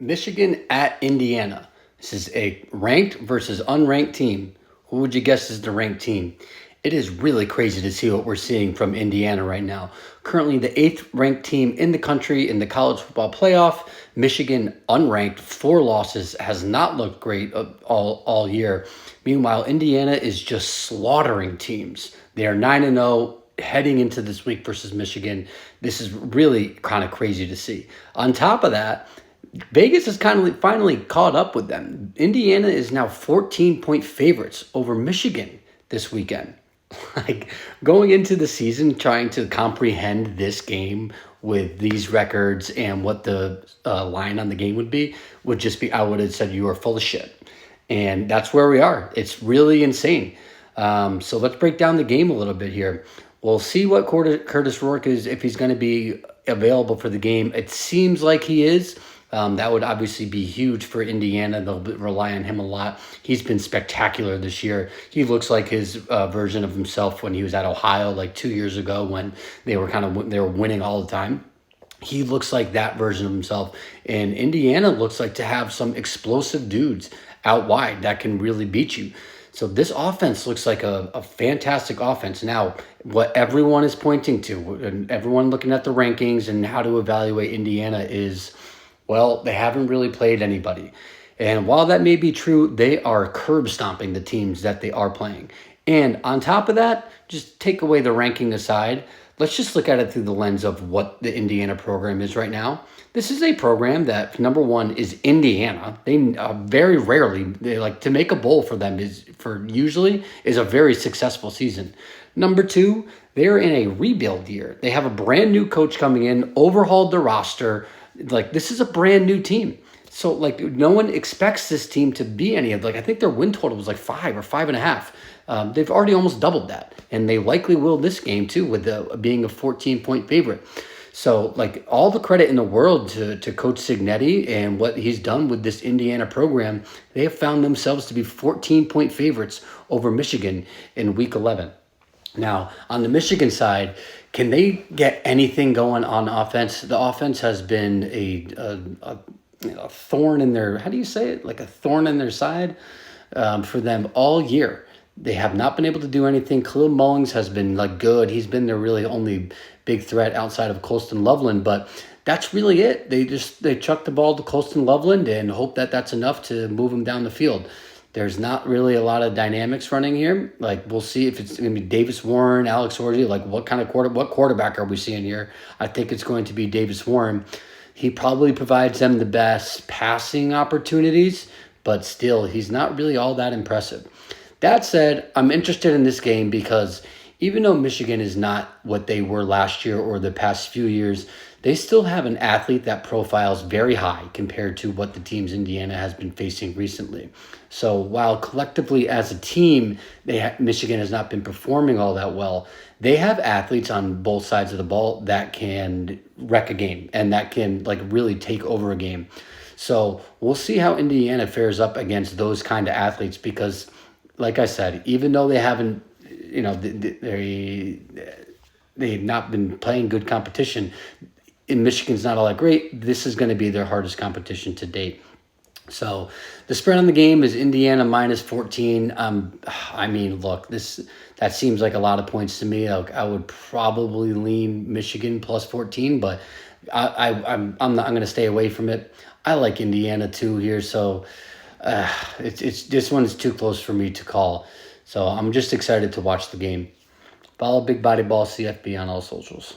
Michigan at Indiana. This is a ranked versus unranked team. Who would you guess is the ranked team? It is really crazy to see what we're seeing from Indiana right now. Currently the 8th ranked team in the country in the college football playoff. Michigan unranked, 4 losses, has not looked great all year. Meanwhile, Indiana is just slaughtering teams. They are 9-0 heading into this week versus Michigan. This is really kind of crazy to see. On top of that, Vegas has kind of finally caught up with them. Indiana is now 14-point favorites over Michigan this weekend. Like, going into the season, trying to comprehend this game with these records and what the line on the game would just be, I would have said you are full of shit. And that's where we are. It's really insane. So let's break down the game a little bit here. We'll see what Curtis Rourke is, if he's going to be available for the game. It seems like he is. That would obviously be huge for Indiana. They'll rely on him a lot. He's been spectacular this year. He looks like his version of himself when he was at Ohio like 2 years ago when they were winning all the time. He looks like that version of himself. And Indiana looks like to have some explosive dudes out wide that can really beat you. So this offense looks like a fantastic offense. Now, what everyone is pointing to, and everyone looking at the rankings and how to evaluate Indiana is, well, they haven't really played anybody. And while that may be true, they are curb stomping the teams that they are playing. And on top of that, just take away the ranking aside, let's just look at it through the lens of what the Indiana program is right now. This is a program that, number one, is Indiana. They very rarely, they like to make a bowl for them usually is a very successful season. Number two, they're in a rebuild year. They have a brand new coach coming in, overhauled the roster. Like, this is a brand new team. So, like, no one expects this team to be any of, like, I think their win total was like 5 or 5.5. They've already almost doubled that. And they likely will this game, too, with being a 14-point favorite. So, like, all the credit in the world to Coach Cignetti and what he's done with this Indiana program. They have found themselves to be 14-point favorites over Michigan in Week 11. Now, on the Michigan side, can they get anything going on offense? The offense has been a thorn in their, how do you say it? Like a thorn in their side for them all year. They have not been able to do anything. Khalil Mullings has been like good. He's been their really only big threat outside of Colston Loveland, but that's really it. They chuck the ball to Colston Loveland and hope that that's enough to move him down the field. There's not really a lot of dynamics running here. Like, we'll see if it's going to be Davis Warren, Alex Orji. Like, what quarterback are we seeing here? I think it's going to be Davis Warren. He probably provides them the best passing opportunities, but still, he's not really all that impressive. That said, I'm interested in this game because even though Michigan is not what they were last year or the past few years, they still have an athlete that profiles very high compared to what the teams Indiana has been facing recently. So while collectively as a team, Michigan has not been performing all that well, they have athletes on both sides of the ball that can wreck a game and that can like really take over a game. So we'll see how Indiana fares up against those kind of athletes because, like I said, even though they haven't, they've not been playing good competition, and Michigan's not all that great, this is going to be their hardest competition to date. So the spread on the game is Indiana minus 14. I mean, look, that seems like a lot of points to me. I would probably lean Michigan plus 14, but I'm going to stay away from it. I like Indiana too here, so it's this one's too close for me to call. So I'm just excited to watch the game. Follow Big Body Ball CFB on all socials.